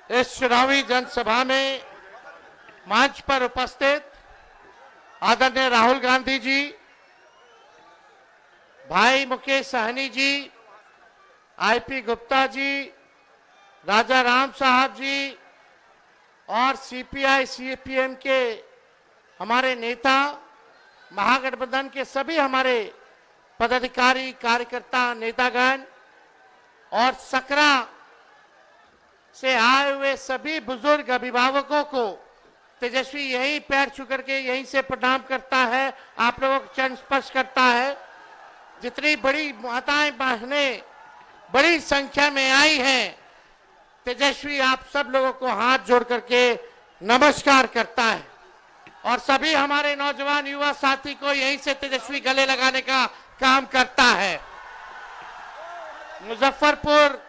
इस चुनावी जनसभा में मंच पर उपस्थित आदरणीय राहुल गांधी जी, भाई मुकेश सहनी जी, आईपी गुप्ता जी, राजा राम साहब जी और सीपीआई सीपीएम के हमारे नेता, महागठबंधन के सभी हमारे पदाधिकारी, कार्यकर्ता, नेतागण और सकरा से आए हुए सभी बुजुर्ग अभिभावकों को तेजस्वी यही पैर छू करके यहीं से प्रणाम करता है, आप लोगों को चरण स्पर्श करता है। जितनी बड़ी माताएं बहनें बड़ी संख्या में आई हैं, तेजस्वी आप सब लोगों को हाथ जोड़ करके नमस्कार करता है और सभी हमारे नौजवान युवा साथी को यहीं से तेजस्वी गले लगाने का काम करता है। मुजफ्फरपुर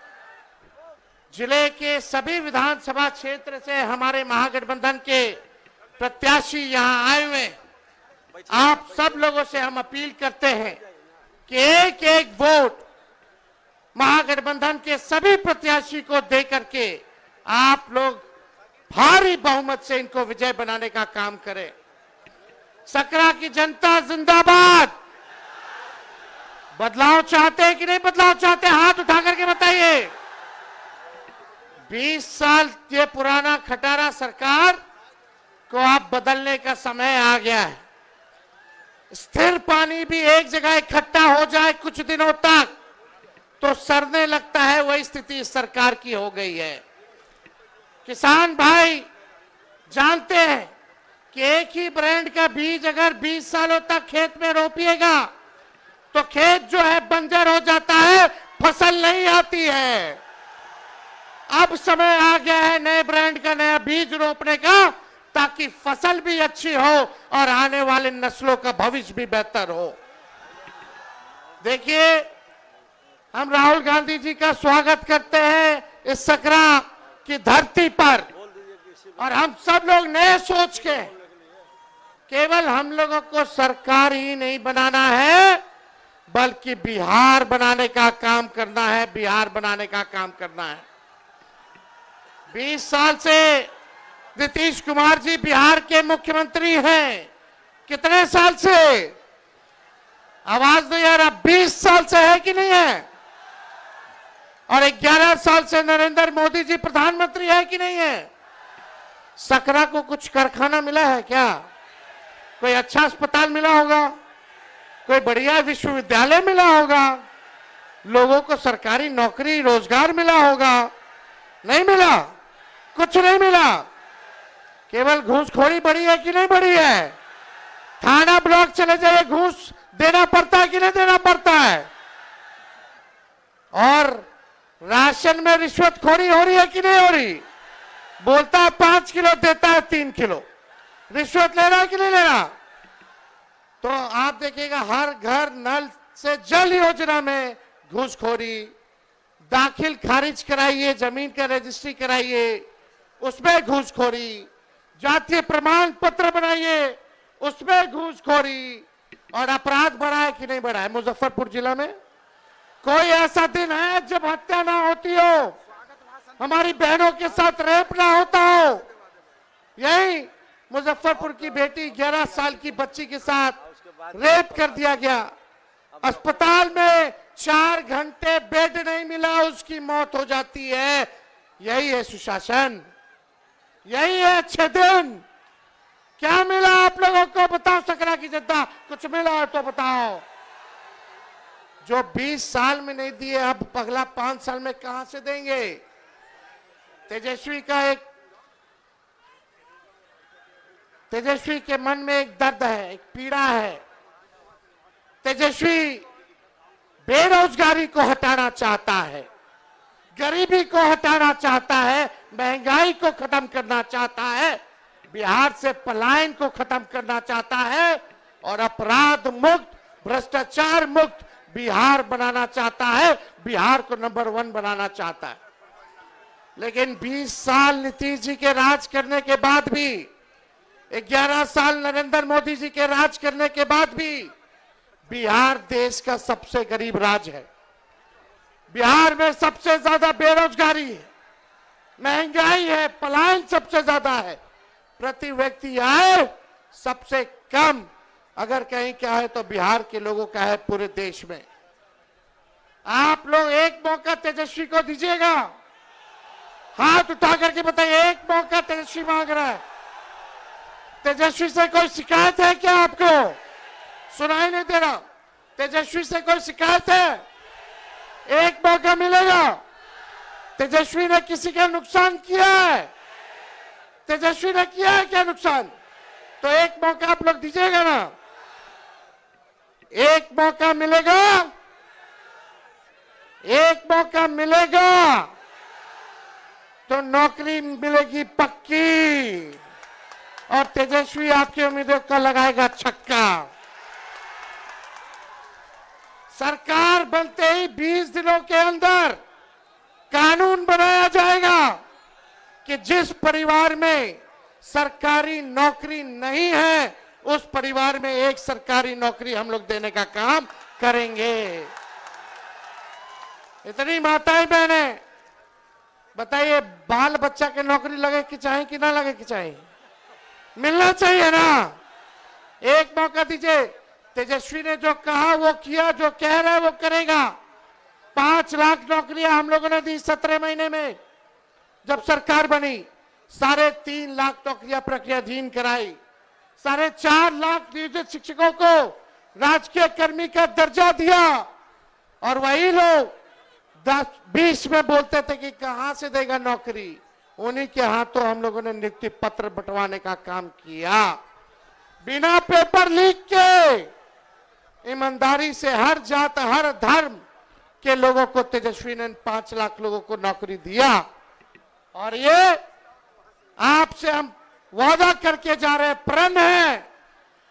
जिले के सभी विधानसभा क्षेत्र से हमारे महागठबंधन के प्रत्याशी यहां आए हुए। आप सब लोगों से हम अपील करते हैं कि एक एक वोट महागठबंधन के सभी प्रत्याशी को दे करके आप लोग भारी बहुमत से इनको विजय बनाने का काम करें। सकरा की जनता जिंदाबाद। बदलाव चाहते हैं कि नहीं बदलाव चाहते? हाथ उठा करके बताइए। 20 साल ये पुराना खटारा सरकार को अब बदलने का समय आ गया है। स्थिर पानी भी एक जगह इकट्ठा हो जाए कुछ दिनों तक तो सड़ने लगता है, वही स्थिति इस सरकार की हो गई है। किसान भाई जानते हैं कि एक ही ब्रांड का बीज अगर 20 सालों तक खेत में रोपिएगा तो खेत जो है बंजर हो जाता है, फसल नहीं आती है। अब समय आ गया है नए ब्रांड का नया बीज रोपने का, ताकि फसल भी अच्छी हो और आने वाले नस्लों का भविष्य भी बेहतर हो। देखिए, हम राहुल गांधी जी का स्वागत करते हैं इस सकरा की धरती पर और हम सब लोग नए सोच के केवल हम लोगों को सरकार ही नहीं बनाना है बल्कि बिहार बनाने का काम करना है, बिहार बनाने का काम करना है। 20 साल से नीतीश कुमार जी बिहार के मुख्यमंत्री हैं। कितने साल से? आवाज नहीं आ रहा। 20 साल से है कि नहीं है? और 11 साल से नरेंद्र मोदी जी प्रधानमंत्री है कि नहीं है? सकरा को कुछ कारखाना मिला है क्या? कोई अच्छा अस्पताल मिला होगा? कोई बढ़िया विश्वविद्यालय मिला होगा? लोगों को सरकारी नौकरी रोजगार मिला होगा? नहीं मिला, कुछ नहीं मिला। केवल घूसखोरी बढ़ी है कि नहीं बढ़ी है? थाना ब्लॉक चले जाइए, घूस देना पड़ता है कि नहीं देना पड़ता है? और राशन में रिश्वतखोरी हो रही है कि नहीं हो रही? बोलता है 5 किलो, देता है 3 किलो। रिश्वत ले रहा है कि नहीं ले रहा? तो आप देखिएगा हर घर नल से जल योजना में घूसखोरी, दाखिल खारिज कराइए, जमीन का रजिस्ट्री कराइए, उसमें घूसखोरी, जातीय प्रमाण पत्र बनाइए, उसमें घूसखोरी। और अपराध बढ़ा है कि नहीं बढ़ा है? मुजफ्फरपुर जिला में कोई ऐसा दिन है जब हत्या ना होती हो, हमारी बहनों के साथ रेप ना होता हो? यही मुजफ्फरपुर की बेटी 11 साल की बच्ची के साथ रेप कर दिया गया। अस्पताल में 4 घंटे बेड नहीं मिला, उसकी मौत हो जाती है। यही है सुशासन, यही है अच्छे दिन। क्या मिला आप लोगों को? बताओ सकरा की जनता, कुछ मिला है तो बताओ। जो 20 साल में नहीं दिए, अब अगला 5 साल में कहां से देंगे? तेजस्वी के मन में एक दर्द है, एक पीड़ा है। तेजस्वी बेरोजगारी को हटाना चाहता है, गरीबी को हटाना चाहता है, महंगाई को खत्म करना चाहता है, बिहार से पलायन को खत्म करना चाहता है और अपराध मुक्त, भ्रष्टाचार मुक्त बिहार बनाना चाहता है, बिहार को नंबर 1 बनाना चाहता है। लेकिन 20 साल नीतीश जी के राज करने के बाद भी, 11 साल नरेंद्र मोदी जी के राज करने के बाद भी बिहार देश का सबसे गरीब राज्य है। बिहार में सबसे ज्यादा बेरोजगारी है, महंगाई है, पलायन सबसे ज्यादा है, प्रति व्यक्ति आय सबसे कम अगर कहीं क्या है तो बिहार के लोगों का है पूरे देश में। आप लोग एक मौका तेजस्वी को दीजिएगा? हाथ उठा करके बताइए, एक मौका तेजस्वी मांग रहा है। तेजस्वी से कोई शिकायत है क्या? आपको सुनाई नहीं दे रहा? तेजस्वी से कोई शिकायत है? एक मौका मिलेगा। तेजस्वी ने किसी का नुकसान किया है? तेजस्वी ने किया है क्या नुकसान? तो एक मौका आप लोग दीजिएगा ना? एक मौका मिलेगा, एक मौका मिलेगा तो नौकरी मिलेगी पक्की, और तेजस्वी आपकी उम्मीदों का लगाएगा छक्का। सरकार बनते ही 20 दिनों के अंदर कानून बनाया जाएगा कि जिस परिवार में सरकारी नौकरी नहीं है उस परिवार में एक सरकारी नौकरी हम लोग देने का काम करेंगे। इतनी माताएं बहनें बताइए, बाल बच्चा के नौकरी लगे कि चाहे कि ना लगे कि चाहे, मिलना चाहिए ना? एक मौका दीजिए। तेजस्वी ने जो कहा वो किया, जो कह रहा है वो करेगा। 5 लाख नौकरियां हम लोगों ने दी 17 महीने में जब सरकार बनी। 3.5 लाख नौकरियां प्रक्रियाधीन कराई। 4.5 लाख नियोजित शिक्षकों को राजकीय कर्मी का दर्जा दिया, और वही लोग 10-20 में बोलते थे कि कहां से देगा नौकरी, उन्हीं के हाथों हम लोगों ने नियुक्ति पत्र बंटवाने का काम किया। बिना पेपर लीक के ईमानदारी से हर जात हर धर्म के लोगों को तेजस्वी ने 5 लाख लोगों को नौकरी दिया। और ये आपसे हम वादा करके जा रहे हैं, प्रण है,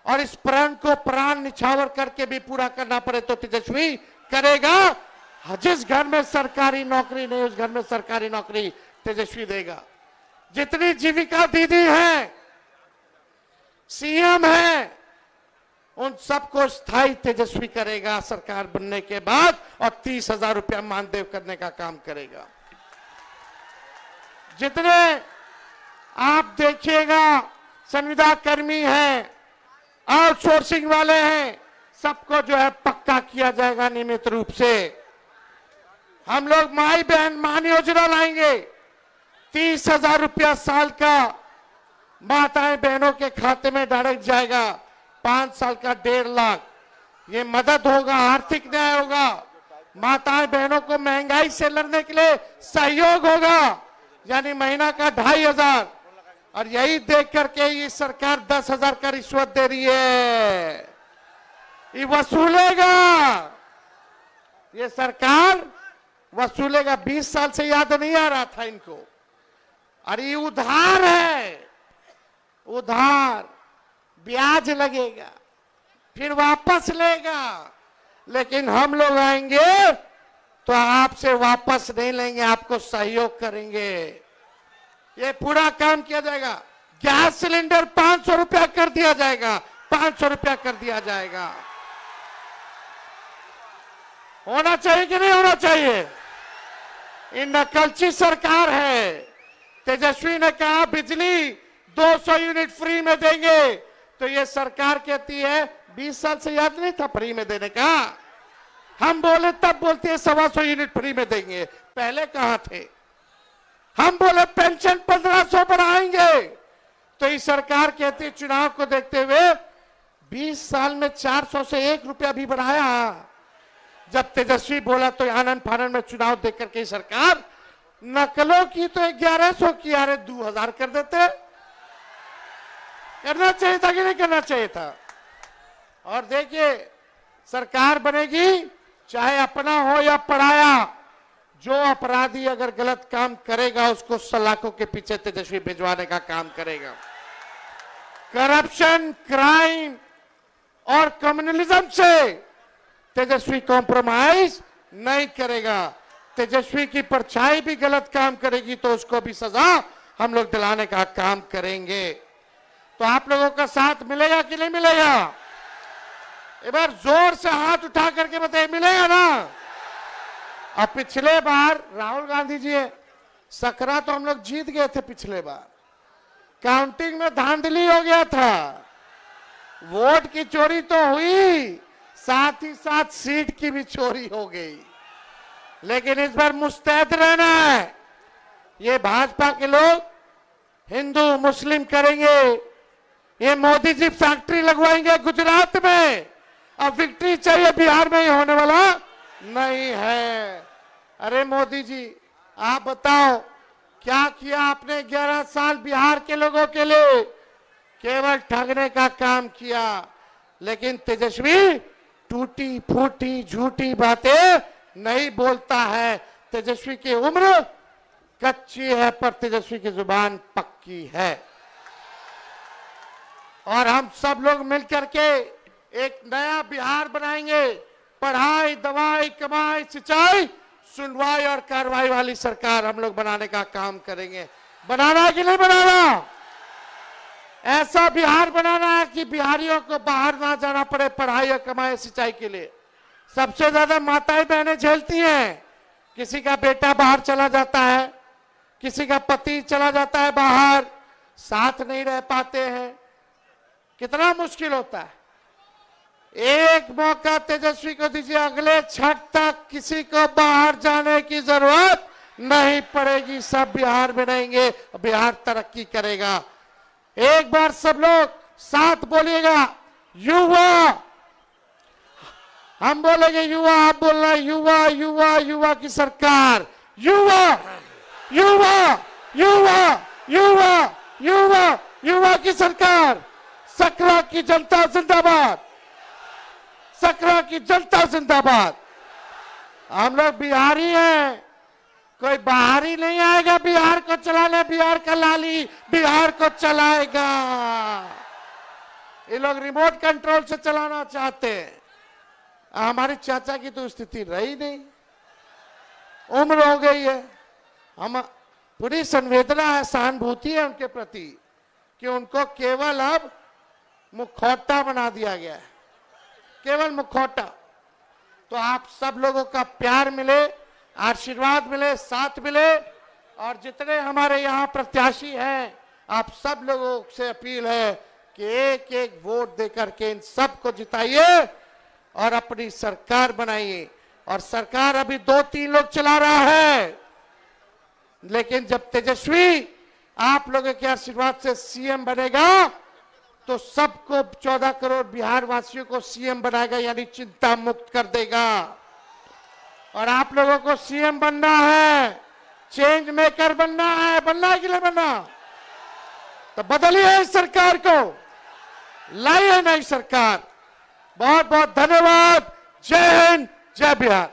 और इस प्रण को प्राण निछावर करके भी पूरा करना पड़े तो तेजस्वी करेगा। जिस घर में सरकारी नौकरी नहीं उस घर में सरकारी नौकरी तेजस्वी देगा। जितनी जीविका दीदी हैं, सीएम हैं, उन सबको स्थायी तेजस्वी करेगा सरकार बनने के बाद, और 30,000 रुपया मानदेय करने का काम करेगा। जितने आप देखिएगा संविदा कर्मी हैं, आउटसोर्सिंग वाले हैं, सबको जो है पक्का किया जाएगा नियमित रूप से। हम लोग माई बहन मान योजना लाएंगे। 30,000 रुपया साल का माताएं बहनों के खाते में डायरेक्ट जाएगा। 5 साल का 1.5 लाख। ये मदद होगा, आर्थिक न्याय होगा, माताएं बहनों को महंगाई से लड़ने के लिए सहयोग होगा, यानी महीना का 2,500। और यही देख करके ये सरकार 10,000 का रिश्वत दे रही है, ये वसूलेगा, ये सरकार वसूलेगा। 20 साल से याद नहीं आ रहा था इनको। अरे ये उधार है, उधार, ब्याज लगेगा, फिर वापस लेगा। लेकिन हम लोग आएंगे तो आपसे वापस नहीं लेंगे, आपको सहयोग करेंगे। ये पूरा काम किया जाएगा। गैस सिलेंडर 500 रुपया कर दिया जाएगा, 500 रुपया कर दिया जाएगा। होना चाहिए कि नहीं होना चाहिए? ये नकलची सरकार है। तेजस्वी ने कहा बिजली 200 यूनिट फ्री में देंगे, तो ये सरकार कहती है 20 साल से याद नहीं था फ्री में देने का? हम बोले तब बोलते हैं 125 यूनिट फ्री में देंगे, पहले कहां थे? हम बोले पेंशन 1500 बढ़ाएंगे, तो ये सरकार कहती है चुनाव को देखते हुए 20 साल में 400 से 1 रुपया भी बढ़ाया। जब तेजस्वी बोला तो आनंद फानंद में चुनाव देख करके सरकार नकलों की तो 1100 की, अरे 2000 कर देते। करना चाहिए था कि नहीं करना चाहिए था? और देखिए सरकार बनेगी, चाहे अपना हो या पराया, जो अपराधी अगर गलत काम करेगा उसको सलाखों के पीछे तेजस्वी भिजवाने का काम करेगा। करप्शन, क्राइम और कम्युनलिज्म से तेजस्वी कॉम्प्रोमाइज नहीं करेगा। तेजस्वी की परछाई भी गलत काम करेगी तो उसको भी सजा हम लोग दिलाने का काम करेंगे। तो आप लोगों का साथ मिलेगा कि नहीं मिलेगा? एक बार जोर से हाथ उठा करके बताइए, मिलेगा ना? और पिछले बार राहुल गांधी जी सकरा तो हम लोग जीत गए थे पिछले बार, काउंटिंग में धांधली हो गया था, वोट की चोरी तो हुई, साथ ही साथ सीट की भी चोरी हो गई। लेकिन इस बार मुस्तैद रहना है। ये भाजपा के लोग हिंदू मुस्लिम करेंगे, ये मोदी जी फैक्ट्री लगवाएंगे गुजरात में, अब विक्ट्री चाहिए बिहार में ही होने वाला नहीं है। अरे मोदी जी आप बताओ क्या किया आपने 11 साल बिहार के लोगों के लिए? केवल ठगने का काम किया। लेकिन तेजस्वी टूटी फूटी झूठी बातें नहीं बोलता है। तेजस्वी की उम्र कच्ची है पर तेजस्वी की जुबान पक्की है। और हम सब लोग मिलकर के एक नया बिहार बनाएंगे। पढ़ाई, दवाई, कमाई, सिंचाई, सुनवाई और कार्रवाई वाली सरकार हम लोग बनाने का काम करेंगे। बनाना है कि नहीं बनाना? ऐसा बिहार बनाना है कि बिहारियों को बाहर ना जाना पड़े पढ़ाई और कमाई सिंचाई के लिए। सबसे ज्यादा माताएं बहनें झेलती हैं। किसी का बेटा बाहर चला जाता है, किसी का पति चला जाता है बाहर, साथ नहीं रह पाते हैं, कितना मुश्किल होता है। एक मौका तेजस्वी को दीजिए, अगले छठ तक किसी को बाहर जाने की जरूरत नहीं पड़ेगी। सब बिहार बनाएंगे, बिहार तरक्की करेगा। एक बार सब लोग साथ बोलिएगा, युवा। हम बोलेंगे युवा, आप बोलना युवा युवा युवा की सरकार। युवा युवा युवा युवा युवा युवा की सरकार। सकरा की जनता जिंदाबाद, सकरा की जनता जिंदाबाद। हम लोग बिहारी हैं, कोई बाहरी नहीं आएगा बिहार को चलाने। बिहार का लाली बिहार को चलाएगा। ये लोग रिमोट कंट्रोल से चलाना चाहते हैं। हमारे चाचा की तो स्थिति रही नहीं, उम्र हो गई है। हम पूरी संवेदना है, सहानुभूति है उनके प्रति कि उनको केवल अब मुखौटा बना दिया गया है, केवल मुखौटा। तो आप सब लोगों का प्यार मिले, आशीर्वाद मिले, साथ मिले। और जितने हमारे यहाँ प्रत्याशी हैं, आप सब लोगों से अपील है कि एक एक वोट देकर के इन सबको जिताइए और अपनी सरकार बनाइए। और सरकार अभी 2-3 लोग चला रहा है, लेकिन जब तेजस्वी आप लोगों के आशीर्वाद से सीएम बनेगा तो सबको 14 करोड़ बिहार वासियों को सीएम बनाएगा, यानी चिंता मुक्त कर देगा। और आप लोगों को सीएम बनना है, चेंज मेकर बनना है। बनना है कि नहीं बनना? तो बदलिए इस सरकार को, लाइए नई सरकार। बहुत बहुत धन्यवाद। जय हिंद, जय बिहार।